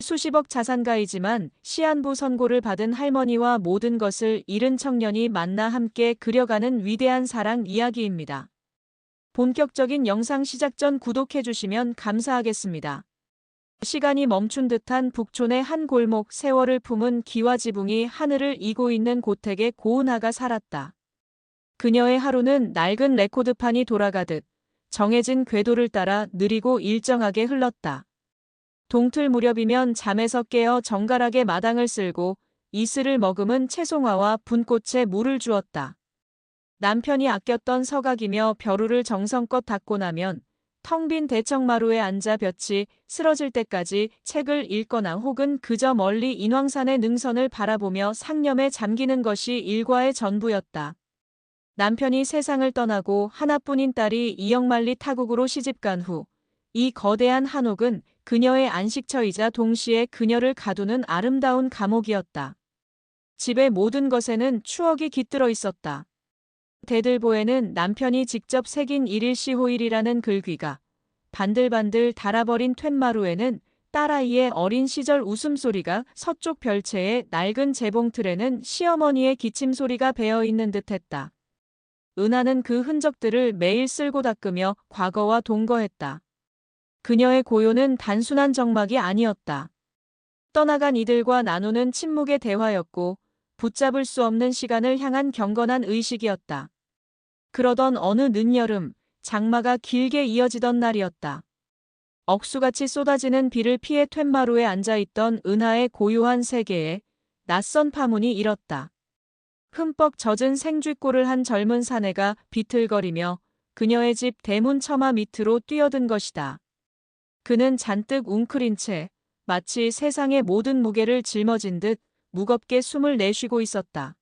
수십억 자산가이지만 시한부 선고를 받은 할머니와 모든 것을 잃은 청년이 만나 함께 그려가는 위대한 사랑 이야기입니다. 본격적인 영상 시작 전 구독해주시면 감사하겠습니다. 시간이 멈춘 듯한 북촌의 한 골목, 세월을 품은 기와 지붕이 하늘을 이고 있는 고택에 고은하가 살았다. 그녀의 하루는 낡은 레코드판이 돌아가듯 정해진 궤도를 따라 느리고 일정하게 흘렀다. 동틀 무렵이면 잠에서 깨어 정갈하게 마당을 쓸고 이슬을 머금은 채송화와 분꽃에 물을 주었다. 남편이 아꼈던 서각이며 벼루를 정성껏 닦고 나면 텅 빈 대청마루에 앉아 볕이 쓰러질 때까지 책을 읽거나 혹은 그저 멀리 인왕산의 능선을 바라보며 상념에 잠기는 것이 일과의 전부였다. 남편이 세상을 떠나고 하나뿐인 딸이 이역만리 타국으로 시집간 후 이 거대한 한옥은 그녀의 안식처이자 동시에 그녀를 가두는 아름다운 감옥이었다. 집의 모든 것에는 추억이 깃들어 있었다. 대들보에는 남편이 직접 새긴 일일시호일이라는 글귀가, 반들반들 닳아버린 툇마루에는 딸아이의 어린 시절 웃음소리가, 서쪽 별채의 낡은 재봉틀에는 시어머니의 기침소리가 배어있는 듯했다. 은하는 그 흔적들을 매일 쓸고 닦으며 과거와 동거했다. 그녀의 고요는 단순한 정막이 아니었다. 떠나간 이들과 나누는 침묵의 대화였고 붙잡을 수 없는 시간을 향한 경건한 의식이었다. 그러던 어느 늦여름, 장마가 길게 이어지던 날이었다. 억수같이 쏟아지는 비를 피해 툇마루에 앉아있던 은하의 고요한 세계에 낯선 파문이 일었다. 흠뻑 젖은 생쥐꼬를 한 젊은 사내가 비틀거리며 그녀의 집 대문 처마 밑으로 뛰어든 것이다. 그는 잔뜩 웅크린 채 마치 세상의 모든 무게를 짊어진 듯 무겁게 숨을 내쉬고 있었다.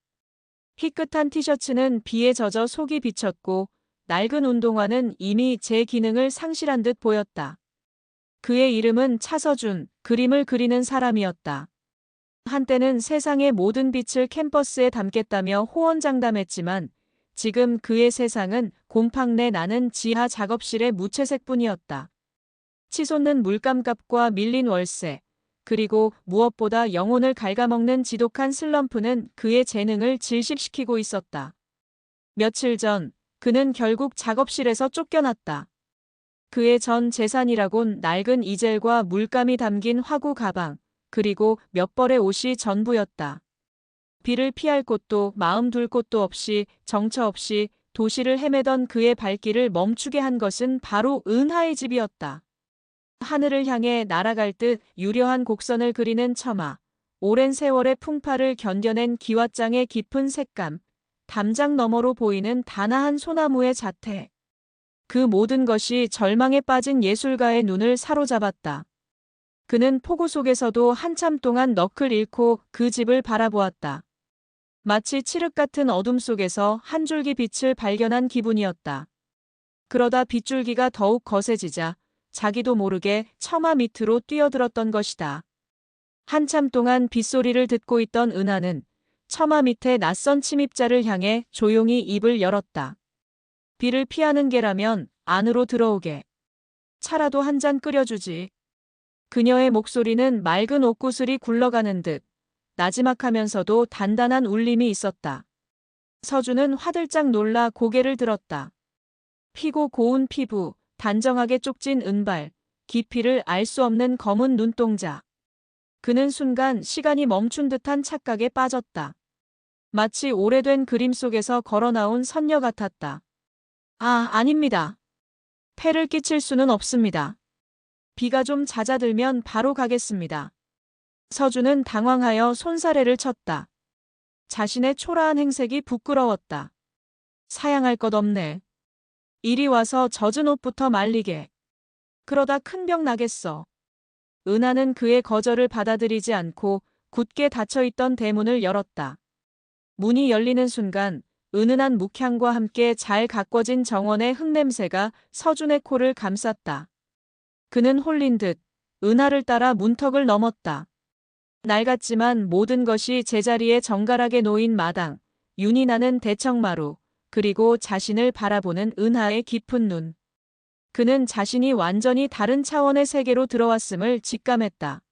희끗한 티셔츠는 비에 젖어 속이 비쳤고 낡은 운동화는 이미 제 기능을 상실한 듯 보였다. 그의 이름은 차서준, 그림을 그리는 사람이었다. 한때는 세상의 모든 빛을 캠퍼스에 담겠다며 호언장담했지만 지금 그의 세상은 곰팡 내 나는 지하 작업실의 무채색뿐이었다. 치솟는 물감값과 밀린 월세, 그리고 무엇보다 영혼을 갉아먹는 지독한 슬럼프는 그의 재능을 질식시키고 있었다. 며칠 전 그는 결국 작업실에서 쫓겨났다. 그의 전 재산이라곤 낡은 이젤과 물감이 담긴 화구 가방, 그리고 몇 벌의 옷이 전부였다. 비를 피할 곳도 마음 둘 곳도 없이 정처 없이 도시를 헤매던 그의 발길을 멈추게 한 것은 바로 은하의 집이었다. 하늘을 향해 날아갈 듯 유려한 곡선을 그리는 처마, 오랜 세월의 풍파를 견뎌낸 기왓장의 깊은 색감, 담장 너머로 보이는 단아한 소나무의 자태. 그 모든 것이 절망에 빠진 예술가의 눈을 사로잡았다. 그는 폭우 속에서도 한참 동안 넋을 잃고 그 집을 바라보았다. 마치 칠흑 같은 어둠 속에서 한 줄기 빛을 발견한 기분이었다. 그러다 빗줄기가 더욱 거세지자 자기도 모르게 처마 밑으로 뛰어들었던 것이다. 한참 동안 빗소리를 듣고 있던 은하는 처마 밑에 낯선 침입자를 향해 조용히 입을 열었다. 비를 피하는 게라면 안으로 들어오게. 차라도 한 잔 끓여주지. 그녀의 목소리는 맑은 옥구슬이 굴러가는 듯 나지막하면서도 단단한 울림이 있었다. 서준은 화들짝 놀라 고개를 들었다. 피고 고운 피부, 단정하게 쪽진 은발, 깊이를 알 수 없는 검은 눈동자. 그는 순간 시간이 멈춘 듯한 착각에 빠졌다. 마치 오래된 그림 속에서 걸어나온 선녀 같았다. 아, 아닙니다. 폐를 끼칠 수는 없습니다. 비가 좀 잦아들면 바로 가겠습니다. 서준은 당황하여 손사래를 쳤다. 자신의 초라한 행색이 부끄러웠다. 사양할 것 없네. 이리 와서 젖은 옷부터 말리게. 그러다 큰 병 나겠어. 은하는 그의 거절을 받아들이지 않고 굳게 닫혀있던 대문을 열었다. 문이 열리는 순간 은은한 묵향과 함께 잘 가꿔진 정원의 흙냄새가 서준의 코를 감쌌다. 그는 홀린 듯 은하를 따라 문턱을 넘었다. 낡았지만 모든 것이 제자리에 정갈하게 놓인 마당, 윤이 나는 대청마루, 그리고 자신을 바라보는 은하의 깊은 눈. 그는 자신이 완전히 다른 차원의 세계로 들어왔음을 직감했다.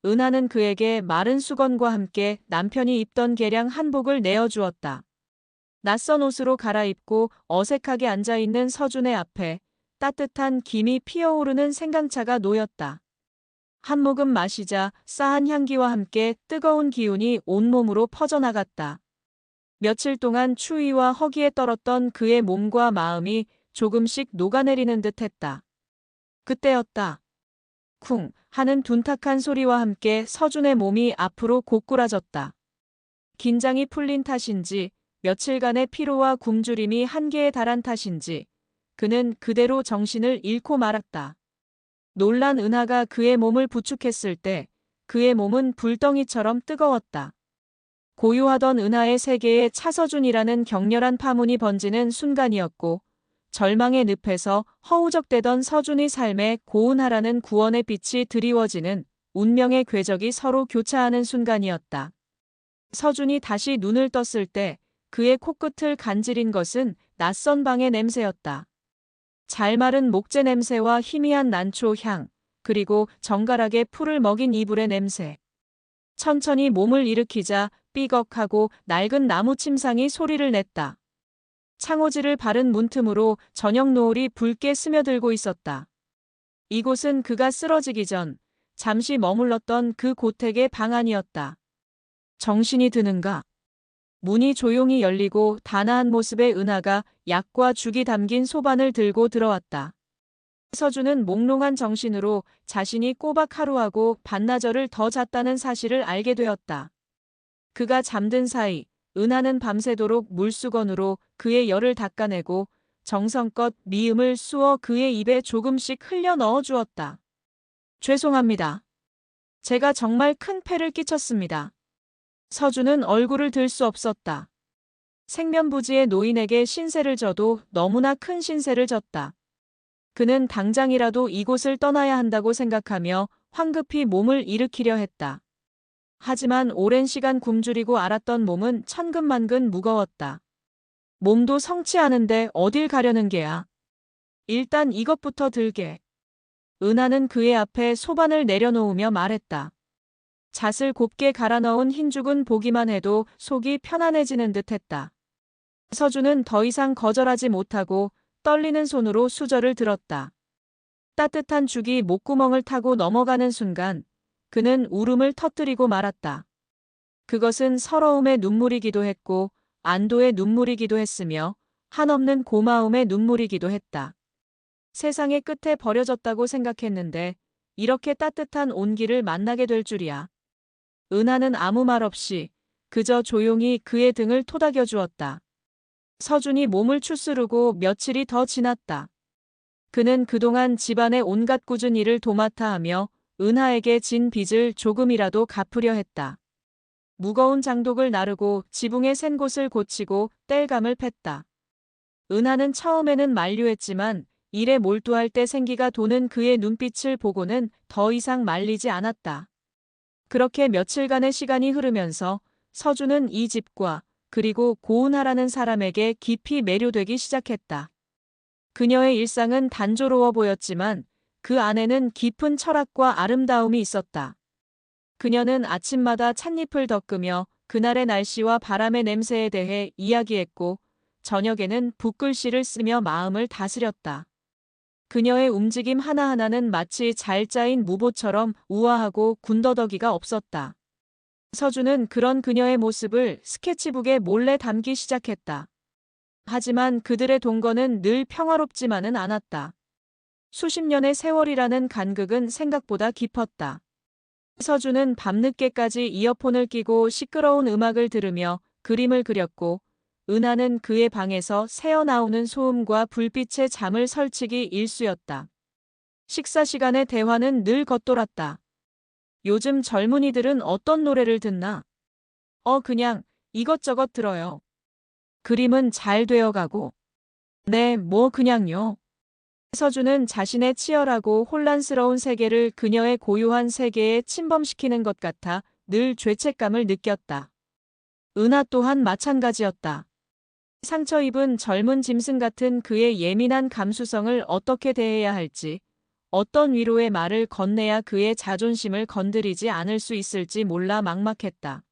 은하는 그에게 마른 수건과 함께 남편이 입던 개량 한복을 내어주었다. 낯선 옷으로 갈아입고 어색하게 앉아있는 서준의 앞에 따뜻한 김이 피어오르는 생강차가 놓였다. 한 모금 마시자 싸한 향기와 함께 뜨거운 기운이 온몸으로 퍼져나갔다. 며칠 동안 추위와 허기에 떨었던 그의 몸과 마음이 조금씩 녹아내리는 듯했다. 그때였다. 쿵 하는 둔탁한 소리와 함께 서준의 몸이 앞으로 고꾸라졌다. 긴장이 풀린 탓인지 며칠간의 피로와 굶주림이 한계에 달한 탓인지 그는 그대로 정신을 잃고 말았다. 놀란 은하가 그의 몸을 부축했을 때 그의 몸은 불덩이처럼 뜨거웠다. 고요하던 은하의 세계에 차서준이라는 격렬한 파문이 번지는 순간이었고 절망의 늪에서 허우적대던 서준의 삶에 고운하라는 구원의 빛이 드리워지는 운명의 궤적이 서로 교차하는 순간이었다. 서준이 다시 눈을 떴을 때 그의 코끝을 간지린 것은 낯선 방의 냄새였다. 잘 마른 목재 냄새와 희미한 난초 향, 그리고 정갈하게 풀을 먹인 이불의 냄새. 천천히 몸을 일으키자 삐걱하고 낡은 나무 침상이 소리를 냈다. 창호지를 바른 문틈으로 저녁 노을이 붉게 스며들고 있었다. 이곳은 그가 쓰러지기 전 잠시 머물렀던 그 고택의 방 안이었다. 정신이 드는가? 문이 조용히 열리고 단아한 모습의 은하가 약과 죽이 담긴 소반을 들고 들어왔다. 서준은 몽롱한 정신으로 자신이 꼬박 하루하고 반나절을 더 잤다는 사실을 알게 되었다. 그가 잠든 사이 은하는 밤새도록 물수건으로 그의 열을 닦아내고 정성껏 미음을 쑤어 그의 입에 조금씩 흘려 넣어 주었다. 죄송합니다. 제가 정말 큰 패를 끼쳤습니다. 서준은 얼굴을 들 수 없었다. 생면부지의 노인에게 신세를 져도 너무나 큰 신세를 졌다. 그는 당장이라도 이곳을 떠나야 한다고 생각하며 황급히 몸을 일으키려 했다. 하지만 오랜 시간 굶주리고 앓았던 몸은 천근만근 무거웠다. 몸도 성치 않은데 어딜 가려는 게야. 일단 이것부터 들게. 은하는 그의 앞에 소반을 내려놓으며 말했다. 잣을 곱게 갈아 넣은 흰죽은 보기만 해도 속이 편안해지는 듯했다. 서준은 더 이상 거절하지 못하고 떨리는 손으로 수저를 들었다. 따뜻한 죽이 목구멍을 타고 넘어가는 순간 그는 울음을 터뜨리고 말았다. 그것은 서러움의 눈물이기도 했고 안도의 눈물이기도 했으며 한없는 고마움의 눈물이기도 했다. 세상의 끝에 버려졌다고 생각했는데 이렇게 따뜻한 온기를 만나게 될 줄이야. 은하는 아무 말 없이 그저 조용히 그의 등을 토닥여 주었다. 서준이 몸을 추스르고 며칠이 더 지났다. 그는 그동안 집안의 온갖 꾸준 일을 도맡아 하며 은하에게 진 빚을 조금이라도 갚으려 했다. 무거운 장독을 나르고 지붕의 샌 곳을 고치고 땔감을 팼다. 은하는 처음에는 만류했지만 일에 몰두할 때 생기가 도는 그의 눈빛을 보고는 더 이상 말리지 않았다. 그렇게 며칠간의 시간이 흐르면서 서준은 이 집과 그리고 고은하라는 사람에게 깊이 매료되기 시작했다. 그녀의 일상은 단조로워 보였지만 그 안에는 깊은 철학과 아름다움이 있었다. 그녀는 아침마다 찻잎을 덮으며 그날의 날씨와 바람의 냄새에 대해 이야기했고 저녁에는 붓글씨를 쓰며 마음을 다스렸다. 그녀의 움직임 하나하나는 마치 잘 짜인 무보처럼 우아하고 군더더기가 없었다. 서준은 그런 그녀의 모습을 스케치북에 몰래 담기 시작했다. 하지만 그들의 동거는 늘 평화롭지만은 않았다. 수십 년의 세월이라는 간극은 생각보다 깊었다. 서준은 밤늦게까지 이어폰을 끼고 시끄러운 음악을 들으며 그림을 그렸고 은하는 그의 방에서 새어나오는 소음과 불빛에 잠을 설치기 일쑤였다. 식사 시간의 대화는 늘 겉돌았다. 요즘 젊은이들은 어떤 노래를 듣나? 그냥 이것저것 들어요. 그림은 잘 되어가고. 네, 뭐 그냥요. 서준은 자신의 치열하고 혼란스러운 세계를 그녀의 고요한 세계에 침범시키는 것 같아 늘 죄책감을 느꼈다. 은하 또한 마찬가지였다. 상처 입은 젊은 짐승 같은 그의 예민한 감수성을 어떻게 대해야 할지, 어떤 위로의 말을 건네야 그의 자존심을 건드리지 않을 수 있을지 몰라 막막했다.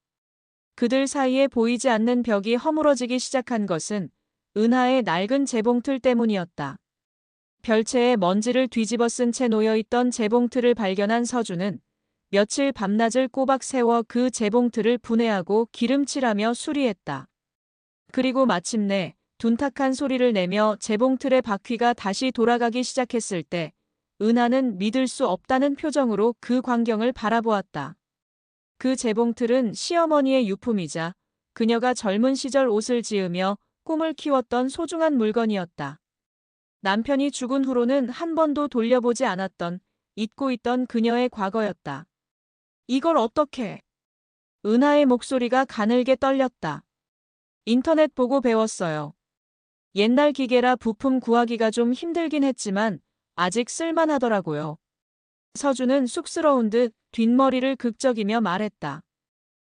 그들 사이에 보이지 않는 벽이 허물어지기 시작한 것은 은하의 낡은 재봉틀 때문이었다. 별채에 먼지를 뒤집어 쓴 채 놓여있던 재봉틀을 발견한 서준은 며칠 밤낮을 꼬박 세워 그 재봉틀을 분해하고 기름칠하며 수리했다. 그리고 마침내 둔탁한 소리를 내며 재봉틀의 바퀴가 다시 돌아가기 시작했을 때 은하는 믿을 수 없다는 표정으로 그 광경을 바라보았다. 그 재봉틀은 시어머니의 유품이자 그녀가 젊은 시절 옷을 지으며 꿈을 키웠던 소중한 물건이었다. 남편이 죽은 후로는 한 번도 돌려보지 않았던, 잊고 있던 그녀의 과거였다. 이걸 어떻게? 은하의 목소리가 가늘게 떨렸다. 인터넷 보고 배웠어요. 옛날 기계라 부품 구하기가 좀 힘들긴 했지만 아직 쓸만하더라고요. 서준은 쑥스러운 듯 뒷머리를 극적이며 말했다.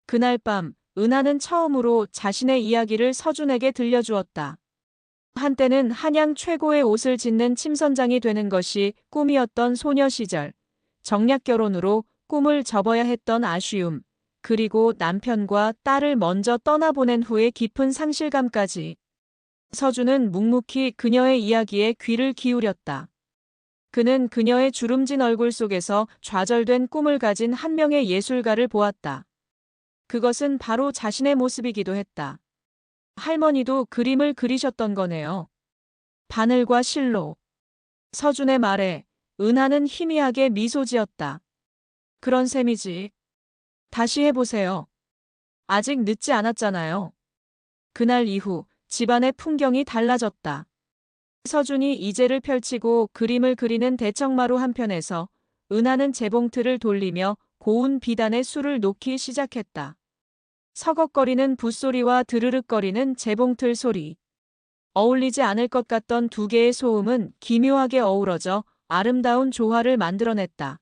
그날 밤 은하는 처음으로 자신의 이야기를 서준에게 들려주었다. 한때는 한양 최고의 옷을 짓는 침선장이 되는 것이 꿈이었던 소녀 시절, 정략 결혼으로 꿈을 접어야 했던 아쉬움, 그리고 남편과 딸을 먼저 떠나보낸 후의 깊은 상실감까지. 서준은 묵묵히 그녀의 이야기에 귀를 기울였다. 그는 그녀의 주름진 얼굴 속에서 좌절된 꿈을 가진 한 명의 예술가를 보았다. 그것은 바로 자신의 모습이기도 했다. 할머니도 그림을 그리셨던 거네요. 바늘과 실로. 서준의 말에 은하는 희미하게 미소 지었다. 그런 셈이지. 다시 해보세요. 아직 늦지 않았잖아요. 그날 이후 집안의 풍경이 달라졌다. 서준이 이제를 펼치고 그림을 그리는 대청마루 한편에서 은하는 재봉틀을 돌리며 고운 비단에 술을 놓기 시작했다. 서걱거리는 붓소리와 드르륵거리는 재봉틀 소리. 어울리지 않을 것 같던 두 개의 소음은 기묘하게 어우러져 아름다운 조화를 만들어냈다.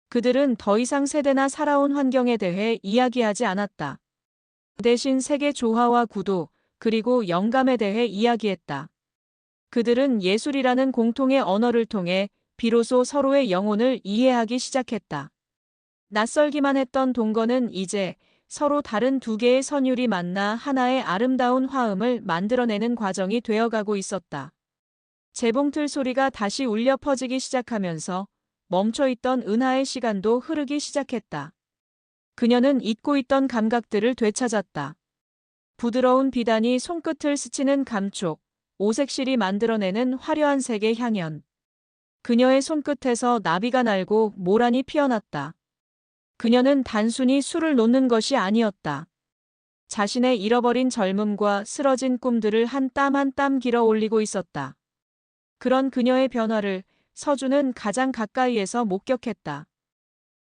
그들은 더 이상 세대나 살아온 환경에 대해 이야기하지 않았다. 대신 세계 조화와 구도, 그리고 영감에 대해 이야기했다. 그들은 예술이라는 공통의 언어를 통해 비로소 서로의 영혼을 이해하기 시작했다. 낯설기만 했던 동거는 이제 서로 다른 두 개의 선율이 만나 하나의 아름다운 화음을 만들어내는 과정이 되어가고 있었다. 재봉틀 소리가 다시 울려 퍼지기 시작하면서 멈춰있던 은하의 시간도 흐르기 시작했다. 그녀는 잊고 있던 감각들을 되찾았다. 부드러운 비단이 손끝을 스치는 감촉, 오색실이 만들어내는 화려한 색의 향연. 그녀의 손끝에서 나비가 날고 모란이 피어났다. 그녀는 단순히 술을 놓는 것이 아니었다. 자신의 잃어버린 젊음과 쓰러진 꿈들을 한 땀 한 땀 길어 올리고 있었다. 그런 그녀의 변화를 서준은 가장 가까이에서 목격했다.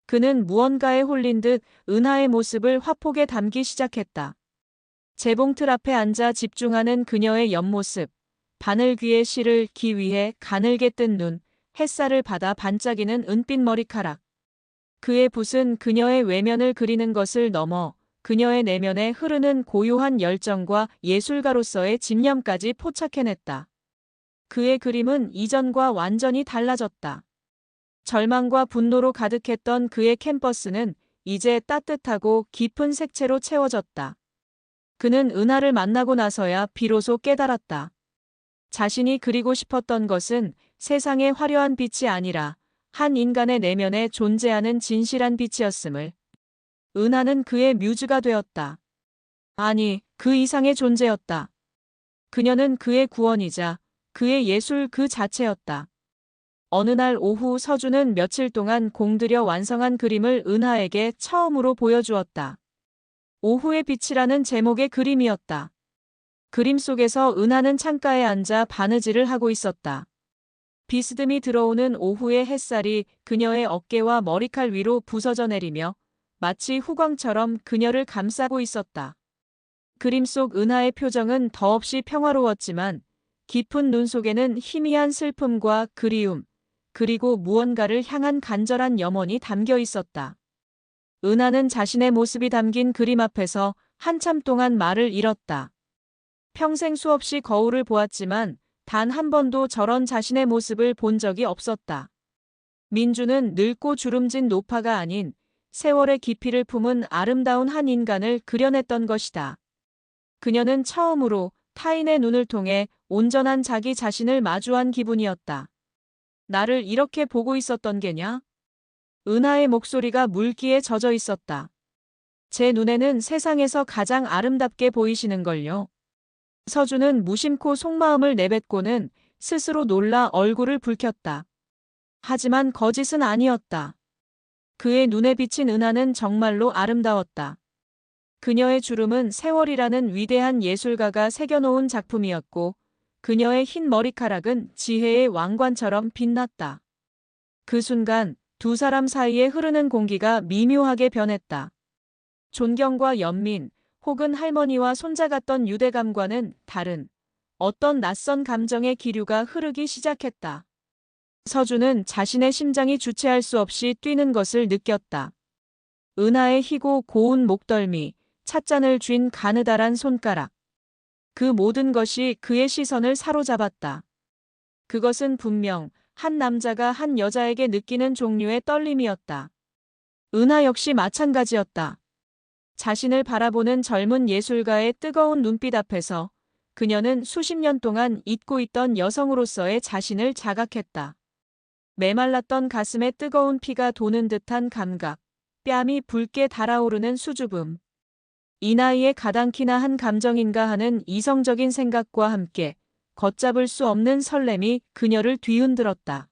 그는 무언가에 홀린 듯 은하의 모습을 화폭에 담기 시작했다. 재봉틀 앞에 앉아 집중하는 그녀의 옆모습, 바늘 귀에 실을 기 위해 가늘게 뜬 눈, 햇살을 받아 반짝이는 은빛 머리카락. 그의 붓은 그녀의 외면을 그리는 것을 넘어 그녀의 내면에 흐르는 고요한 열정과 예술가로서의 집념까지 포착해냈다. 그의 그림은 이전과 완전히 달라졌다. 절망과 분노로 가득했던 그의 캔버스는 이제 따뜻하고 깊은 색채로 채워졌다. 그는 은하를 만나고 나서야 비로소 깨달았다. 자신이 그리고 싶었던 것은 세상의 화려한 빛이 아니라 한 인간의 내면에 존재하는 진실한 빛이었음을. 은하는 그의 뮤즈가 되었다. 아니, 그 이상의 존재였다. 그녀는 그의 구원이자 그의 예술 그 자체였다. 어느 날 오후 서준은 며칠 동안 공들여 완성한 그림을 은하에게 처음으로 보여주었다. 오후의 빛이라는 제목의 그림이었다. 그림 속에서 은하는 창가에 앉아 바느질을 하고 있었다. 비스듬히 들어오는 오후의 햇살이 그녀의 어깨와 머리칼 위로 부서져 내리며 마치 후광처럼 그녀를 감싸고 있었다. 그림 속 은하의 표정은 더없이 평화로웠지만 깊은 눈 속에는 희미한 슬픔과 그리움, 그리고 무언가를 향한 간절한 염원이 담겨 있었다. 은하는 자신의 모습이 담긴 그림 앞에서 한참 동안 말을 잃었다. 평생 수없이 거울을 보았지만 단 한 번도 저런 자신의 모습을 본 적이 없었다. 민주는 늙고 주름진 노파가 아닌 세월의 깊이를 품은 아름다운 한 인간을 그려냈던 것이다. 그녀는 처음으로 타인의 눈을 통해 온전한 자기 자신을 마주한 기분이었다. 나를 이렇게 보고 있었던 게냐? 은하의 목소리가 물기에 젖어 있었다. 제 눈에는 세상에서 가장 아름답게 보이시는걸요. 서준은 무심코 속마음을 내뱉고는 스스로 놀라 얼굴을 붉혔다. 하지만 거짓은 아니었다. 그의 눈에 비친 은하는 정말로 아름다웠다. 그녀의 주름은 세월이라는 위대한 예술가가 새겨놓은 작품이었고, 그녀의 흰 머리카락은 지혜의 왕관처럼 빛났다. 그 순간 두 사람 사이에 흐르는 공기가 미묘하게 변했다. 존경과 연민, 혹은 할머니와 손자 같던 유대감과는 다른 어떤 낯선 감정의 기류가 흐르기 시작했다. 서준은 자신의 심장이 주체할 수 없이 뛰는 것을 느꼈다. 은하의 희고 고운 목덜미, 찻잔을 쥔 가느다란 손가락. 그 모든 것이 그의 시선을 사로잡았다. 그것은 분명 한 남자가 한 여자에게 느끼는 종류의 떨림이었다. 은하 역시 마찬가지였다. 자신을 바라보는 젊은 예술가의 뜨거운 눈빛 앞에서 그녀는 수십 년 동안 잊고 있던 여성으로서의 자신을 자각했다. 메말랐던 가슴에 뜨거운 피가 도는 듯한 감각, 뺨이 붉게 달아오르는 수줍음. 이 나이에 가당키나 한 감정인가 하는 이성적인 생각과 함께 걷잡을 수 없는 설렘이 그녀를 뒤흔들었다.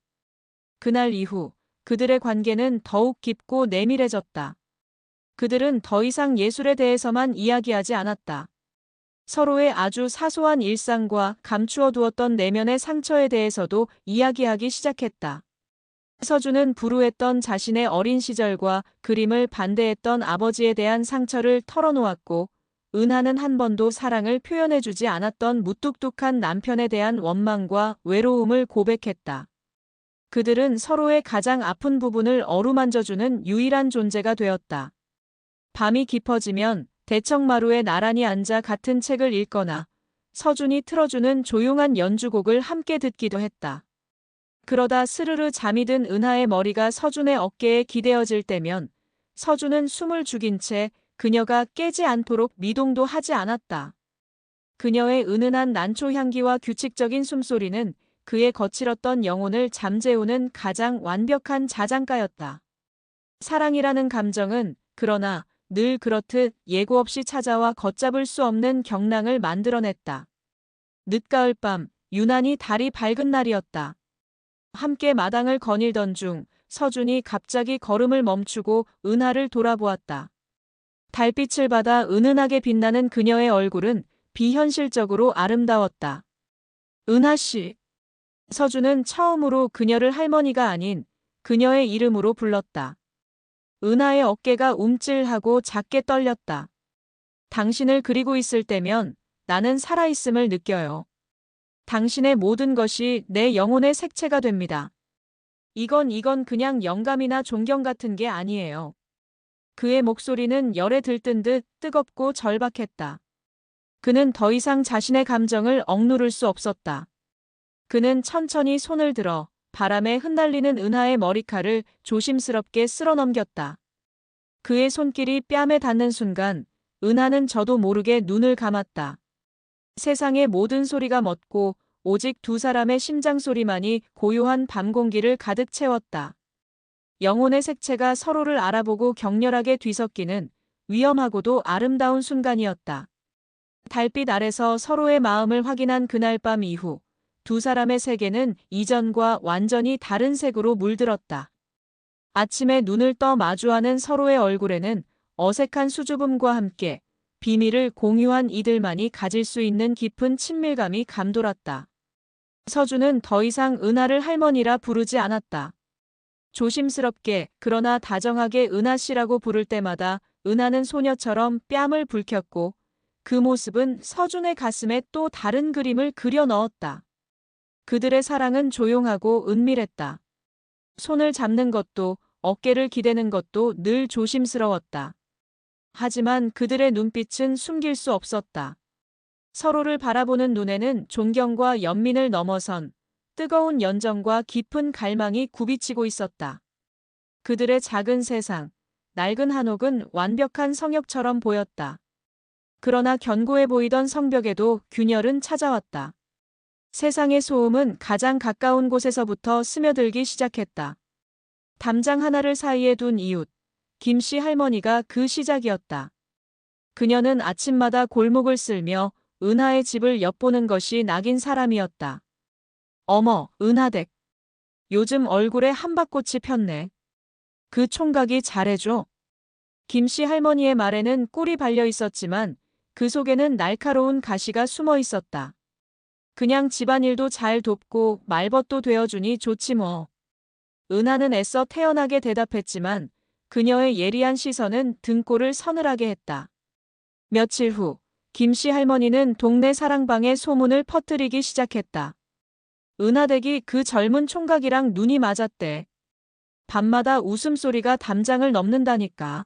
그날 이후 그들의 관계는 더욱 깊고 내밀해졌다. 그들은 더 이상 예술에 대해서만 이야기하지 않았다. 서로의 아주 사소한 일상과 감추어 두었던 내면의 상처에 대해서도 이야기하기 시작했다. 서준은 불우했던 자신의 어린 시절과 그림을 반대했던 아버지에 대한 상처를 털어놓았고, 은하는 한 번도 사랑을 표현해주지 않았던 무뚝뚝한 남편에 대한 원망과 외로움을 고백했다. 그들은 서로의 가장 아픈 부분을 어루만져주는 유일한 존재가 되었다. 밤이 깊어지면 대청마루에 나란히 앉아 같은 책을 읽거나 서준이 틀어주는 조용한 연주곡을 함께 듣기도 했다. 그러다 스르르 잠이 든 은하의 머리가 서준의 어깨에 기대어질 때면 서준은 숨을 죽인 채 그녀가 깨지 않도록 미동도 하지 않았다. 그녀의 은은한 난초 향기와 규칙적인 숨소리는 그의 거칠었던 영혼을 잠재우는 가장 완벽한 자장가였다. 사랑이라는 감정은 그러나 늘 그렇듯 예고 없이 찾아와 걷잡을 수 없는 경랑을 만들어냈다. 늦가을 밤, 유난히 달이 밝은 날이었다. 함께 마당을 거닐던 중 서준이 갑자기 걸음을 멈추고 은하를 돌아보았다. 달빛을 받아 은은하게 빛나는 그녀의 얼굴은 비현실적으로 아름다웠다. 은하 씨. 서준은 처음으로 그녀를 할머니가 아닌 그녀의 이름으로 불렀다. 은하의 어깨가 움찔하고 작게 떨렸다. 당신을 그리고 있을 때면 나는 살아있음을 느껴요. 당신의 모든 것이 내 영혼의 색채가 됩니다. 이건 그냥 영감이나 존경 같은 게 아니에요. 그의 목소리는 열에 들뜬 듯 뜨겁고 절박했다. 그는 더 이상 자신의 감정을 억누를 수 없었다. 그는 천천히 손을 들어 바람에 흩날리는 은하의 머리칼을 조심스럽게 쓸어넘겼다. 그의 손길이 뺨에 닿는 순간 은하는 저도 모르게 눈을 감았다. 세상의 모든 소리가 멎고 오직 두 사람의 심장 소리만이 고요한 밤 공기를 가득 채웠다. 영혼의 색채가 서로를 알아보고 격렬하게 뒤섞이는 위험하고도 아름다운 순간이었다. 달빛 아래서 서로의 마음을 확인한 그날 밤 이후 두 사람의 세계는 이전과 완전히 다른 색으로 물들었다. 아침에 눈을 떠 마주하는 서로의 얼굴에는 어색한 수줍음과 함께 비밀을 공유한 이들만이 가질 수 있는 깊은 친밀감이 감돌았다. 서준은 더 이상 은하를 할머니라 부르지 않았다. 조심스럽게 그러나 다정하게 은하 씨라고 부를 때마다 은하는 소녀처럼 뺨을 붉혔고 그 모습은 서준의 가슴에 또 다른 그림을 그려 넣었다. 그들의 사랑은 조용하고 은밀했다. 손을 잡는 것도 어깨를 기대는 것도 늘 조심스러웠다. 하지만 그들의 눈빛은 숨길 수 없었다. 서로를 바라보는 눈에는 존경과 연민을 넘어선 뜨거운 연정과 깊은 갈망이 굽이치고 있었다. 그들의 작은 세상, 낡은 한옥은 완벽한 성역처럼 보였다. 그러나 견고해 보이던 성벽에도 균열은 찾아왔다. 세상의 소음은 가장 가까운 곳에서부터 스며들기 시작했다. 담장 하나를 사이에 둔 이웃, 김씨 할머니가 그 시작이었다. 그녀는 아침마다 골목을 쓸며 은하의 집을 엿보는 것이 낙인 사람이었다. 어머, 은하댁. 요즘 얼굴에 한박꽃이 폈네. 그 총각이 잘해줘. 김씨 할머니의 말에는 꿀이 발려 있었지만 그 속에는 날카로운 가시가 숨어 있었다. 그냥 집안일도 잘 돕고 말벗도 되어주니 좋지 뭐. 은하는 애써 태연하게 대답했지만 그녀의 예리한 시선은 등골을 서늘하게 했다. 며칠 후 김씨 할머니는 동네 사랑방에 소문을 퍼뜨리기 시작했다. 은하댁이 그 젊은 총각이랑 눈이 맞았대. 밤마다 웃음소리가 담장을 넘는다니까.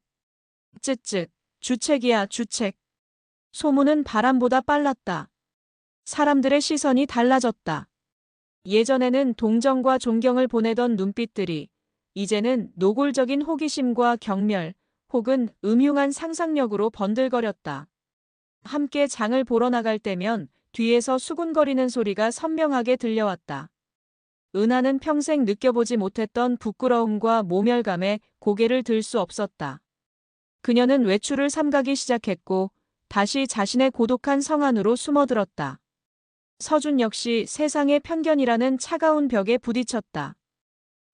쯧쯧, 주책이야, 주책. 소문은 바람보다 빨랐다. 사람들의 시선이 달라졌다. 예전에는 동정과 존경을 보내던 눈빛들이 이제는 노골적인 호기심과 경멸 혹은 음흉한 상상력으로 번들거렸다. 함께 장을 보러 나갈 때면 뒤에서 수군거리는 소리가 선명하게 들려왔다. 은하는 평생 느껴보지 못했던 부끄러움과 모멸감에 고개를 들 수 없었다. 그녀는 외출을 삼가기 시작했고 다시 자신의 고독한 성 안으로 숨어들었다. 서준 역시 세상의 편견이라는 차가운 벽에 부딪혔다.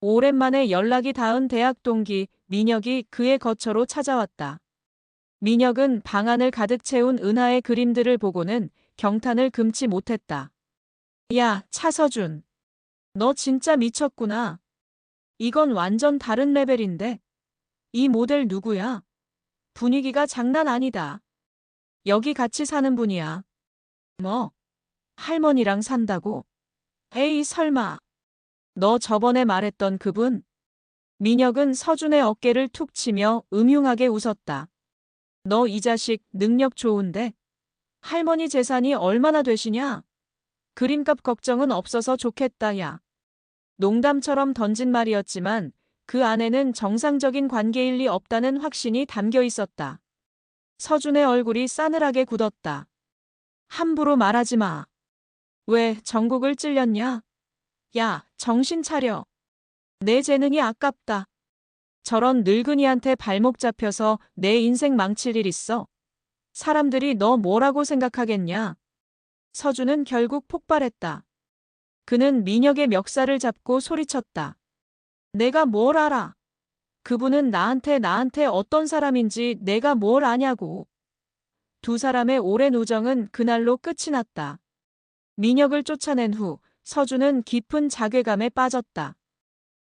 오랜만에 연락이 닿은 대학 동기 민혁이 그의 거처로 찾아왔다. 민혁은 방 안을 가득 채운 은하의 그림들을 보고는 경탄을 금치 못했다. 야, 차서준. 너 진짜 미쳤구나. 이건 완전 다른 레벨인데. 이 모델 누구야? 분위기가 장난 아니다. 여기 같이 사는 분이야. 뭐? 할머니랑 산다고? 에이, 설마. 너 저번에 말했던 그분? 민혁은 서준의 어깨를 툭 치며 음흉하게 웃었다. 너 이 자식 능력 좋은데? 할머니 재산이 얼마나 되시냐? 그림값 걱정은 없어서 좋겠다, 야. 농담처럼 던진 말이었지만 그 안에는 정상적인 관계일 리 없다는 확신이 담겨 있었다. 서준의 얼굴이 싸늘하게 굳었다. 함부로 말하지 마. 왜 전국을 찔렸냐? 야, 정신 차려. 내 재능이 아깝다. 저런 늙은이한테 발목 잡혀서 내 인생 망칠 일 있어? 사람들이 너 뭐라고 생각하겠냐? 서준은 결국 폭발했다. 그는 민혁의 멱살을 잡고 소리쳤다. 내가 뭘 알아? 그분은 나한테 어떤 사람인지 내가 뭘 아냐고. 두 사람의 오랜 우정은 그날로 끝이 났다. 민혁을 쫓아낸 후 서준은 깊은 자괴감에 빠졌다.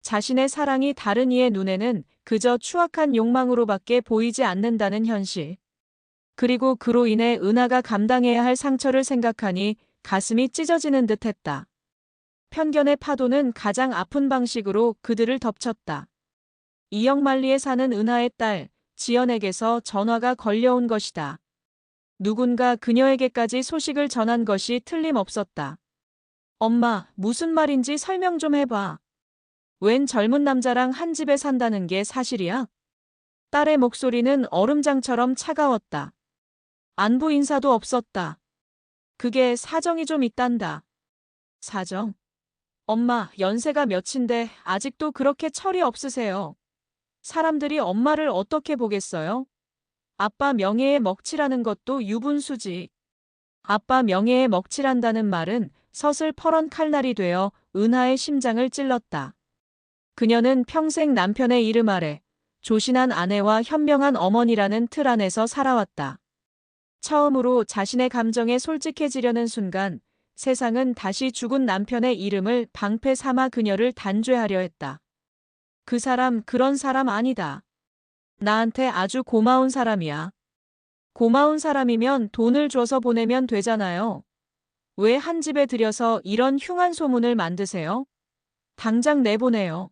자신의 사랑이 다른 이의 눈에는 그저 추악한 욕망으로밖에 보이지 않는다는 현실. 그리고 그로 인해 은하가 감당해야 할 상처를 생각하니 가슴이 찢어지는 듯했다. 편견의 파도는 가장 아픈 방식으로 그들을 덮쳤다. 이영만리에 사는 은하의 딸 지연에게서 전화가 걸려온 것이다. 누군가 그녀에게까지 소식을 전한 것이 틀림없었다. 엄마, 무슨 말인지 설명 좀 해봐. 웬 젊은 남자랑 한 집에 산다는 게 사실이야? 딸의 목소리는 얼음장처럼 차가웠다. 안부 인사도 없었다. 그게 사정이 좀 있단다. 사정? 엄마, 연세가 몇인데 아직도 그렇게 철이 없으세요. 사람들이 엄마를 어떻게 보겠어요? 아빠 명예에 먹칠하는 것도 유분수지. 아빠 명예에 먹칠한다는 말은 서슬퍼런 칼날이 되어 은하의 심장을 찔렀다. 그녀는 평생 남편의 이름 아래 조신한 아내와 현명한 어머니라는 틀 안에서 살아왔다. 처음으로 자신의 감정에 솔직해지려는 순간 세상은 다시 죽은 남편의 이름을 방패 삼아 그녀를 단죄하려 했다. 그 사람 그런 사람 아니다. 나한테 아주 고마운 사람이야. 고마운 사람이면 돈을 줘서 보내면 되잖아요. 왜 한 집에 들여서 이런 흉한 소문을 만드세요? 당장 내보내요.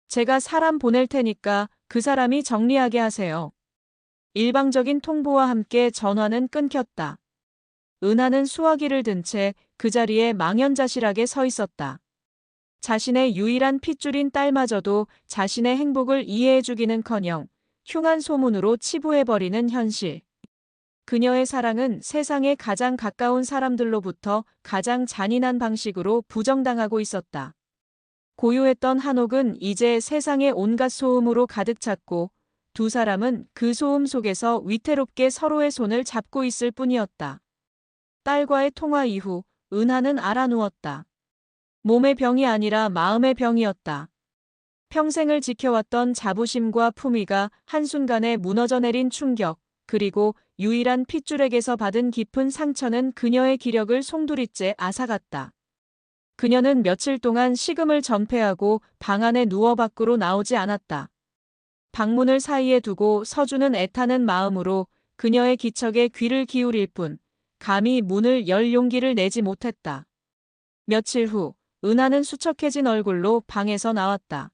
제가 사람 보낼 테니까 그 사람이 정리하게 하세요. 일방적인 통보와 함께 전화는 끊겼다. 은하는 수화기를 든 채 그 자리에 망연자실하게 서 있었다. 자신의 유일한 핏줄인 딸마저도 자신의 행복을 이해해주기는커녕 흉한 소문으로 치부해버리는 현실. 그녀의 사랑은 세상에 가장 가까운 사람들로부터 가장 잔인한 방식으로 부정당하고 있었다. 고요했던 한옥은 이제 세상의 온갖 소음으로 가득 찼고 두 사람은 그 소음 속에서 위태롭게 서로의 손을 잡고 있을 뿐이었다. 딸과의 통화 이후 은하는 알아누웠다. 몸의 병이 아니라 마음의 병이었다. 평생을 지켜왔던 자부심과 품위가 한순간에 무너져 내린 충격, 그리고 유일한 핏줄에게서 받은 깊은 상처는 그녀의 기력을 송두리째 앗아갔다. 그녀는 며칠 동안 식음을 전폐하고 방 안에 누워 밖으로 나오지 않았다. 방문을 사이에 두고 서주는 애타는 마음으로 그녀의 기척에 귀를 기울일 뿐 감히 문을 열 용기를 내지 못했다. 며칠 후 은하는 수척해진 얼굴로 방에서 나왔다.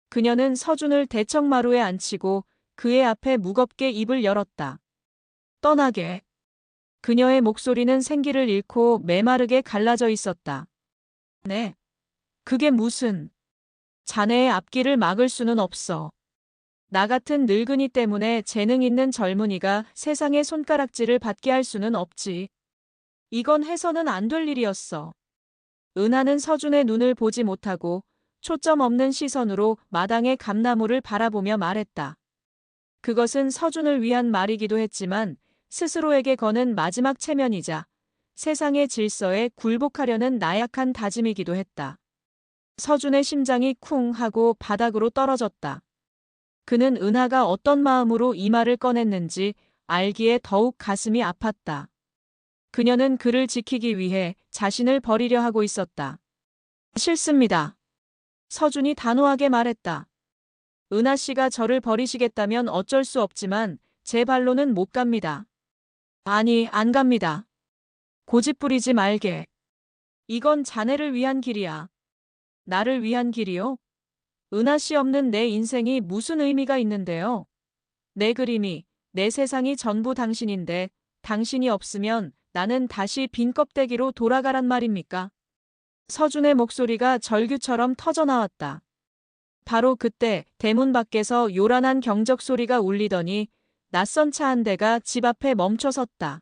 그녀는 서준을 대청마루에 앉히고 그의 앞에 무겁게 입을 열었다. 떠나게. 그녀의 목소리는 생기를 잃고 메마르게 갈라져 있었다. 네. 그게 무슨. 자네의 앞길을 막을 수는 없어. 나 같은 늙은이 때문에 재능 있는 젊은이가 세상의 손가락질을 받게 할 수는 없지. 이건 해서는 안 될 일이었어. 은하는 서준의 눈을 보지 못하고 초점 없는 시선으로 마당의 감나무를 바라보며 말했다. 그것은 서준을 위한 말이기도 했지만 스스로에게 거는 마지막 체면이자 세상의 질서에 굴복하려는 나약한 다짐이기도 했다. 서준의 심장이 쿵 하고 바닥으로 떨어졌다. 그는 은하가 어떤 마음으로 이 말을 꺼냈는지 알기에 더욱 가슴이 아팠다. 그녀는 그를 지키기 위해 자신을 버리려 하고 있었다. 싫습니다. 서준이 단호하게 말했다. 은하 씨가 저를 버리시겠다면 어쩔 수 없지만 제 발로는 못 갑니다. 아니, 안 갑니다. 고집부리지 말게. 이건 자네를 위한 길이야. 나를 위한 길이요? 은하 씨 없는 내 인생이 무슨 의미가 있는데요? 내 그림이, 내 세상이 전부 당신인데 당신이 없으면 나는 다시 빈 껍데기로 돌아가란 말입니까? 서준의 목소리가 절규처럼 터져나왔다. 바로 그때 대문 밖에서 요란한 경적 소리가 울리더니 낯선 차 한 대가 집 앞에 멈춰섰다.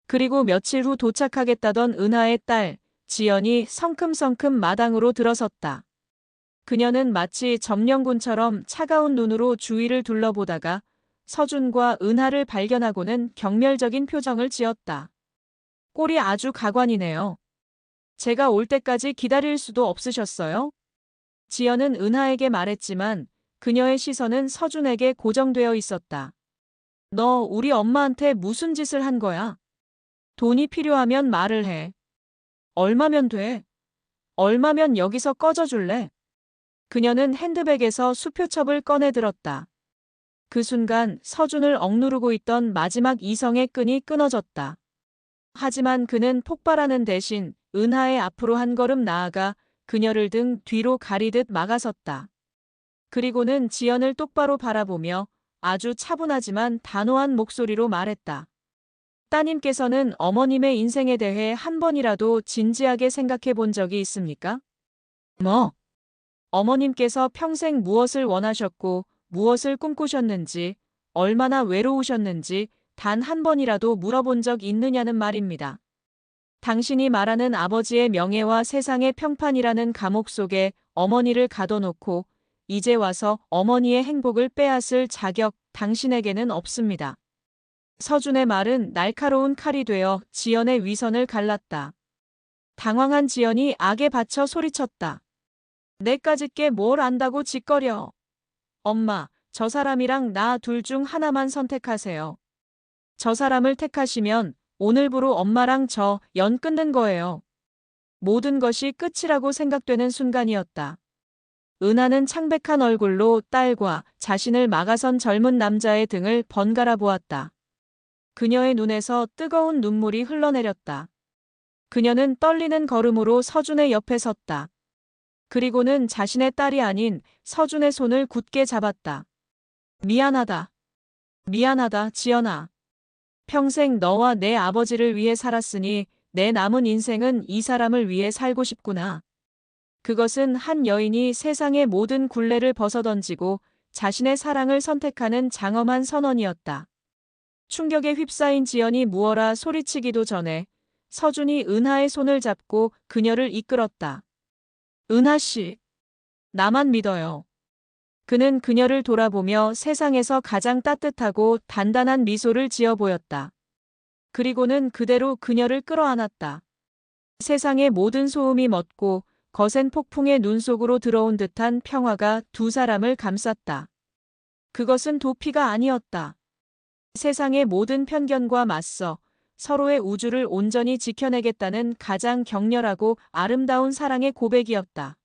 그리고 며칠 후 도착하겠다던 은하의 딸, 지연이 성큼성큼 마당으로 들어섰다. 그녀는 마치 점령군처럼 차가운 눈으로 주위를 둘러보다가 서준과 은하를 발견하고는 경멸적인 표정을 지었다. 꼴이 아주 가관이네요. 제가 올 때까지 기다릴 수도 없으셨어요? 지연은 은하에게 말했지만 그녀의 시선은 서준에게 고정되어 있었다. 너 우리 엄마한테 무슨 짓을 한 거야? 돈이 필요하면 말을 해. 얼마면 돼? 얼마면 여기서 꺼져줄래? 그녀는 핸드백에서 수표첩을 꺼내 들었다. 그 순간 서준을 억누르고 있던 마지막 이성의 끈이 끊어졌다. 하지만 그는 폭발하는 대신 은하의 앞으로 한 걸음 나아가 그녀를 등 뒤로 가리듯 막아섰다. 그리고는 지연을 똑바로 바라보며 아주 차분하지만 단호한 목소리로 말했다. 따님께서는 어머님의 인생에 대해 한 번이라도 진지하게 생각해 본 적이 있습니까? 뭐? 어머님께서 평생 무엇을 원하셨고 무엇을 꿈꾸셨는지, 얼마나 외로우셨는지 단 한 번이라도 물어본 적 있느냐는 말입니다. 당신이 말하는 아버지의 명예와 세상의 평판이라는 감옥 속에 어머니를 가둬놓고 이제 와서 어머니의 행복을 빼앗을 자격 당신에게는 없습니다. 서준의 말은 날카로운 칼이 되어 지연의 위선을 갈랐다. 당황한 지연이 악에 받쳐 소리쳤다. 내까짓 게 뭘 안다고 짓거려. 엄마, 저 사람이랑 나 둘 중 하나만 선택하세요. 저 사람을 택하시면 오늘부로 엄마랑 저 연 끊는 거예요. 모든 것이 끝이라고 생각되는 순간이었다. 은하는 창백한 얼굴로 딸과 자신을 막아선 젊은 남자의 등을 번갈아 보았다. 그녀의 눈에서 뜨거운 눈물이 흘러내렸다. 그녀는 떨리는 걸음으로 서준의 옆에 섰다. 그리고는 자신의 딸이 아닌 서준의 손을 굳게 잡았다. 미안하다. 미안하다, 지연아. 평생 너와 내 아버지를 위해 살았으니 내 남은 인생은 이 사람을 위해 살고 싶구나. 그것은 한 여인이 세상의 모든 굴레를 벗어던지고 자신의 사랑을 선택하는 장엄한 선언이었다. 충격에 휩싸인 지연이 무어라 소리치기도 전에 서준이 은하의 손을 잡고 그녀를 이끌었다. 은하 씨, 나만 믿어요. 그는 그녀를 돌아보며 세상에서 가장 따뜻하고 단단한 미소를 지어 보였다. 그리고는 그대로 그녀를 끌어안았다. 세상의 모든 소음이 멎고 거센 폭풍의 눈 속으로 들어온 듯한 평화가 두 사람을 감쌌다. 그것은 도피가 아니었다. 세상의 모든 편견과 맞서 서로의 우주를 온전히 지켜내겠다는 가장 격렬하고 아름다운 사랑의 고백이었다.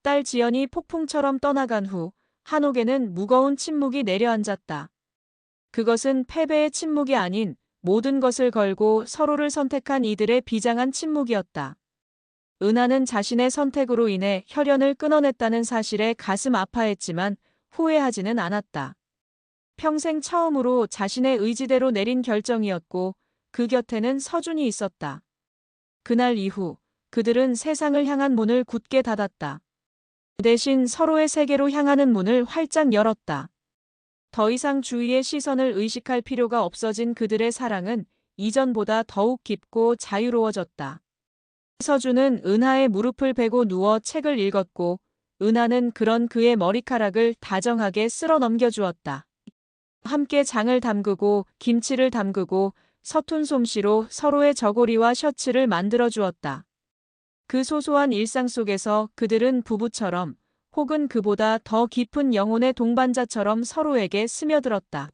딸 지연이 폭풍처럼 떠나간 후 한옥에는 무거운 침묵이 내려앉았다. 그것은 패배의 침묵이 아닌 모든 것을 걸고 서로를 선택한 이들의 비장한 침묵이었다. 은하는 자신의 선택으로 인해 혈연을 끊어냈다는 사실에 가슴 아파했지만 후회하지는 않았다. 평생 처음으로 자신의 의지대로 내린 결정이었고 그 곁에는 서준이 있었다. 그날 이후 그들은 세상을 향한 문을 굳게 닫았다. 대신 서로의 세계로 향하는 문을 활짝 열었다. 더 이상 주위의 시선을 의식할 필요가 없어진 그들의 사랑은 이전보다 더욱 깊고 자유로워졌다. 서준은 은하의 무릎을 베고 누워 책을 읽었고 은하는 그런 그의 머리카락을 다정하게 쓸어 넘겨주었다. 함께 장을 담그고 김치를 담그고 서툰 솜씨로 서로의 저고리와 셔츠를 만들어 주었다. 그 소소한 일상 속에서 그들은 부부처럼 혹은 그보다 더 깊은 영혼의 동반자처럼 서로에게 스며들었다.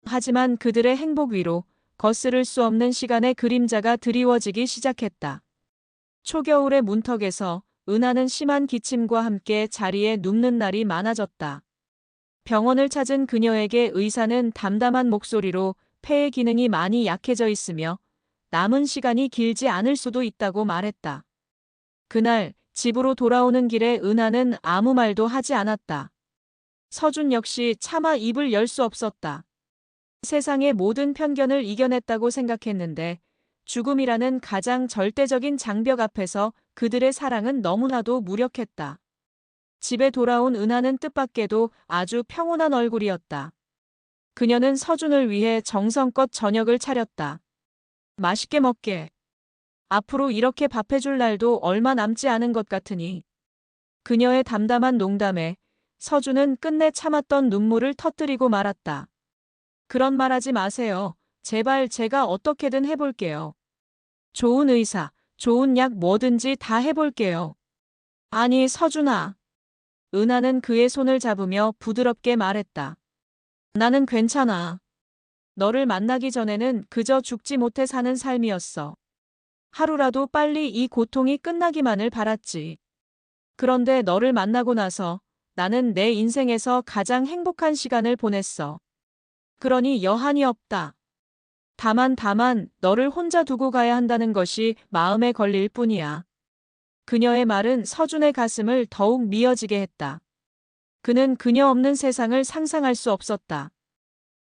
하지만 그들의 행복 위로 거스를 수 없는 시간의 그림자가 드리워지기 시작했다. 초겨울의 문턱에서 은하는 심한 기침과 함께 자리에 눕는 날이 많아졌다. 병원을 찾은 그녀에게 의사는 담담한 목소리로 폐의 기능이 많이 약해져 있으며 남은 시간이 길지 않을 수도 있다고 말했다. 그날 집으로 돌아오는 길에 은하는 아무 말도 하지 않았다. 서준 역시 차마 입을 열 수 없었다. 세상의 모든 편견을 이겨냈다고 생각했는데 죽음이라는 가장 절대적인 장벽 앞에서 그들의 사랑은 너무나도 무력했다. 집에 돌아온 은하는 뜻밖에도 아주 평온한 얼굴이었다. 그녀는 서준을 위해 정성껏 저녁을 차렸다. 맛있게 먹게. 앞으로 이렇게 밥해줄 날도 얼마 남지 않은 것 같으니. 그녀의 담담한 농담에 서준은 끝내 참았던 눈물을 터뜨리고 말았다. 그런 말 하지 마세요. 제발 제가 어떻게든 해볼게요. 좋은 의사, 좋은 약 뭐든지 다 해볼게요. 아니, 서준아. 은하는 그의 손을 잡으며 부드럽게 말했다. 나는 괜찮아. 너를 만나기 전에는 그저 죽지 못해 사는 삶이었어. 하루라도 빨리 이 고통이 끝나기만을 바랐지. 그런데 너를 만나고 나서 나는 내 인생에서 가장 행복한 시간을 보냈어. 그러니 여한이 없다. 다만 너를 혼자 두고 가야 한다는 것이 마음에 걸릴 뿐이야. 그녀의 말은 서준의 가슴을 더욱 미어지게 했다. 그는 그녀 없는 세상을 상상할 수 없었다.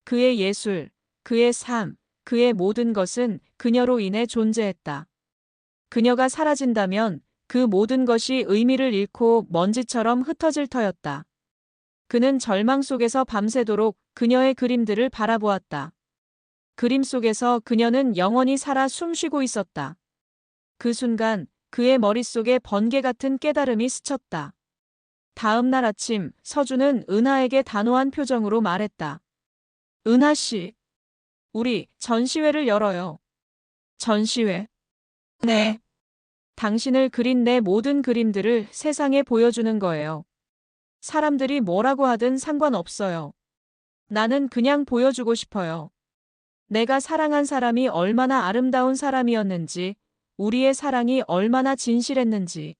그의 예술, 그의 삶, 그의 모든 것은 그녀로 인해 존재했다. 그녀가 사라진다면 그 모든 것이 의미를 잃고 먼지처럼 흩어질 터였다. 그는 절망 속에서 밤새도록 그녀의 그림들을 바라보았다. 그림 속에서 그녀는 영원히 살아 숨쉬고 있었다. 그 순간 그의 머릿속에 번개 같은 깨달음이 스쳤다. 다음 날 아침 서준은 은하에게 단호한 표정으로 말했다. 은하 씨, 우리 전시회를 열어요. 전시회? 네. 당신을 그린 내 모든 그림들을 세상에 보여주는 거예요. 사람들이 뭐라고 하든 상관없어요. 나는 그냥 보여주고 싶어요. 내가 사랑한 사람이 얼마나 아름다운 사람이었는지, 우리의 사랑이 얼마나 진실했는지.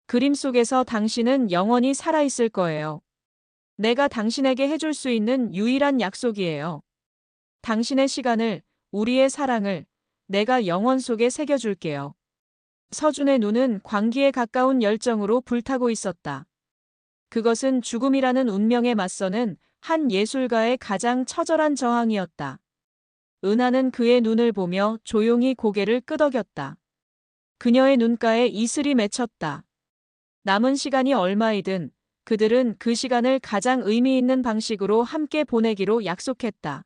그림 속에서 당신은 영원히 살아있을 거예요. 내가 당신에게 해줄 수 있는 유일한 약속이에요. 당신의 시간을, 우리의 사랑을 내가 영원 속에 새겨줄게요. 서준의 눈은 광기에 가까운 열정으로 불타고 있었다. 그것은 죽음이라는 운명에 맞서는 한 예술가의 가장 처절한 저항이었다. 은하는 그의 눈을 보며 조용히 고개를 끄덕였다. 그녀의 눈가에 이슬이 맺혔다. 남은 시간이 얼마이든 그들은 그 시간을 가장 의미 있는 방식으로 함께 보내기로 약속했다.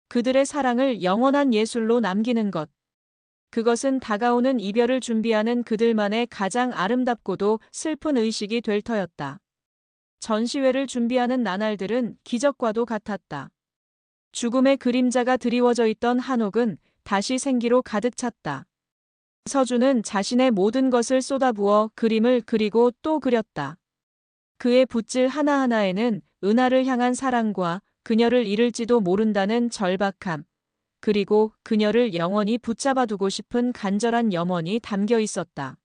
그들의 사랑을 영원한 예술로 남기는 것. 그것은 다가오는 이별을 준비하는 그들만의 가장 아름답고도 슬픈 의식이 될 터였다. 전시회를 준비하는 나날들은 기적과도 같았다. 죽음의 그림자가 드리워져 있던 한옥은 다시 생기로 가득 찼다. 서준은 자신의 모든 것을 쏟아부어 그림을 그리고 또 그렸다. 그의 붓질 하나하나에는 은하를 향한 사랑과 그녀를 잃을지도 모른다는 절박함, 그리고 그녀를 영원히 붙잡아두고 싶은 간절한 염원이 담겨 있었다.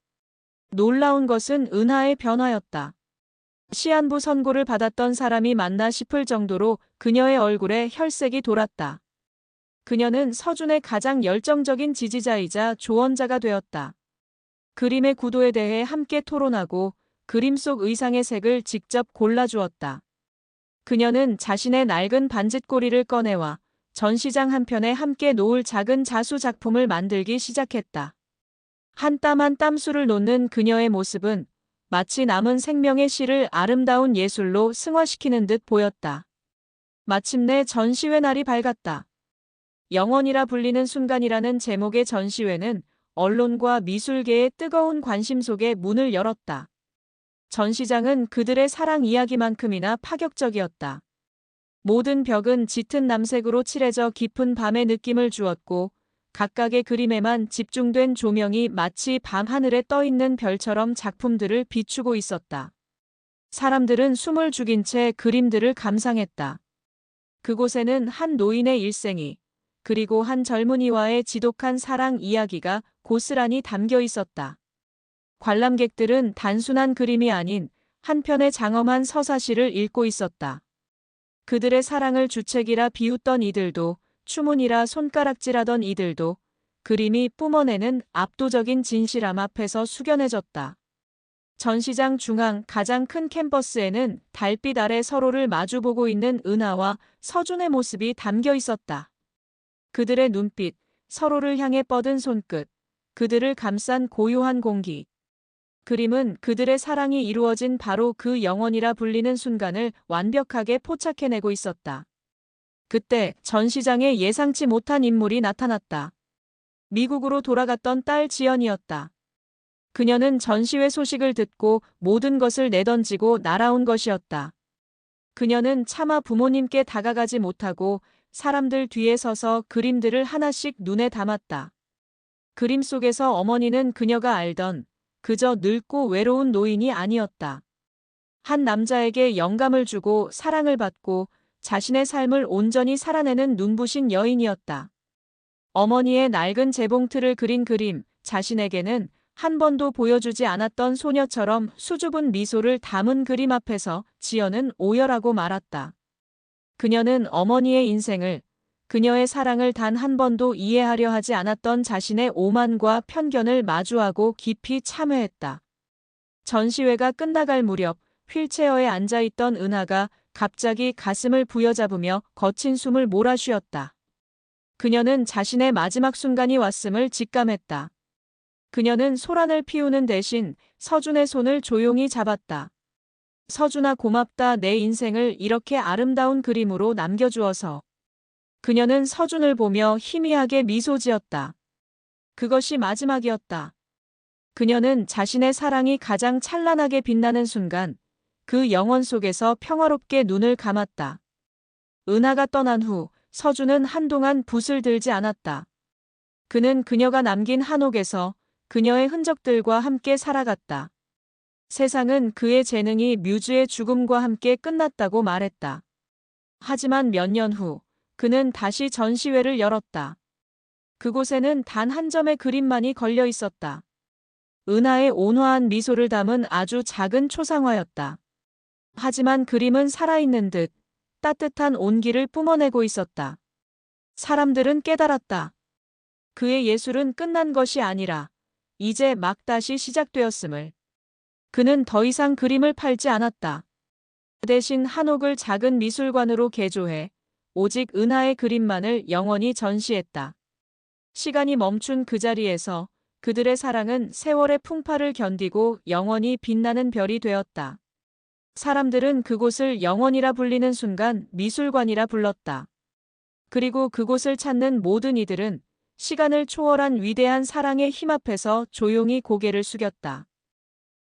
놀라운 것은 은하의 변화였다. 시한부 선고를 받았던 사람이 맞나 싶을 정도로 그녀의 얼굴에 혈색이 돌았다. 그녀는 서준의 가장 열정적인 지지자이자 조언자가 되었다. 그림의 구도에 대해 함께 토론하고 그림 속 의상의 색을 직접 골라주었다. 그녀는 자신의 낡은 반짓고리를 꺼내와 전시장 한편에 함께 놓을 작은 자수 작품을 만들기 시작했다. 한 땀 한 땀 수를 놓는 그녀의 모습은 마치 남은 생명의 시를 아름다운 예술로 승화시키는 듯 보였다. 마침내 전시회 날이 밝았다. 영원이라 불리는 순간이라는 제목의 전시회는 언론과 미술계의 뜨거운 관심 속에 문을 열었다. 전시장은 그들의 사랑 이야기만큼이나 파격적이었다. 모든 벽은 짙은 남색으로 칠해져 깊은 밤의 느낌을 주었고 각각의 그림에만 집중된 조명이 마치 밤하늘에 떠있는 별처럼 작품들을 비추고 있었다. 사람들은 숨을 죽인 채 그림들을 감상했다. 그곳에는 한 노인의 일생이, 그리고 한 젊은이와의 지독한 사랑 이야기가 고스란히 담겨 있었다. 관람객들은 단순한 그림이 아닌 한 편의 장엄한 서사시를 읽고 있었다. 그들의 사랑을 주책이라 비웃던 이들도, 추문이라 손가락질하던 이들도 그림이 뿜어내는 압도적인 진실함 앞에서 숙연해졌다. 전시장 중앙 가장 큰 캔버스에는 달빛 아래 서로를 마주보고 있는 은하와 서준의 모습이 담겨 있었다. 그들의 눈빛, 서로를 향해 뻗은 손끝, 그들을 감싼 고요한 공기. 그림은 그들의 사랑이 이루어진 바로 그 영원이라 불리는 순간을 완벽하게 포착해내고 있었다. 그때 전시장에 예상치 못한 인물이 나타났다. 미국으로 돌아갔던 딸 지연이었다. 그녀는 전시회 소식을 듣고 모든 것을 내던지고 날아온 것이었다. 그녀는 차마 부모님께 다가가지 못하고 사람들 뒤에 서서 그림들을 하나씩 눈에 담았다. 그림 속에서 어머니는 그녀가 알던 그저 늙고 외로운 노인이 아니었다. 한 남자에게 영감을 주고 사랑을 받고 자신의 삶을 온전히 살아내는 눈부신 여인이었다. 어머니의 낡은 재봉틀을 그린 그림, 자신에게는 한 번도 보여주지 않았던 소녀처럼 수줍은 미소를 담은 그림 앞에서 지연은 오열하고 말았다. 그녀는 어머니의 인생을, 그녀의 사랑을 단 한 번도 이해하려 하지 않았던 자신의 오만과 편견을 마주하고 깊이 참회했다. 전시회가 끝나갈 무렵 휠체어에 앉아있던 은하가 갑자기 가슴을 부여잡으며 거친 숨을 몰아쉬었다. 그녀는 자신의 마지막 순간이 왔음을 직감했다. 그녀는 소란을 피우는 대신 서준의 손을 조용히 잡았다. 서준아, 고맙다. 내 인생을 이렇게 아름다운 그림으로 남겨주어서. 그녀는 서준을 보며 희미하게 미소 지었다. 그것이 마지막이었다. 그녀는 자신의 사랑이 가장 찬란하게 빛나는 순간 그 영혼 속에서 평화롭게 눈을 감았다. 은하가 떠난 후 서준은 한동안 붓을 들지 않았다. 그는 그녀가 남긴 한옥에서 그녀의 흔적들과 함께 살아갔다. 세상은 그의 재능이 뮤즈의 죽음과 함께 끝났다고 말했다. 하지만 몇 년 후 그는 다시 전시회를 열었다. 그곳에는 단 한 점의 그림만이 걸려 있었다. 은하의 온화한 미소를 담은 아주 작은 초상화였다. 하지만 그림은 살아있는 듯 따뜻한 온기를 뿜어내고 있었다. 사람들은 깨달았다. 그의 예술은 끝난 것이 아니라 이제 막 다시 시작되었음을. 그는 더 이상 그림을 팔지 않았다. 대신 한옥을 작은 미술관으로 개조해 오직 은하의 그림만을 영원히 전시했다. 시간이 멈춘 그 자리에서 그들의 사랑은 세월의 풍파를 견디고 영원히 빛나는 별이 되었다. 사람들은 그곳을 영원이라 불리는 순간 미술관이라 불렀다. 그리고 그곳을 찾는 모든 이들은 시간을 초월한 위대한 사랑의 힘 앞에서 조용히 고개를 숙였다.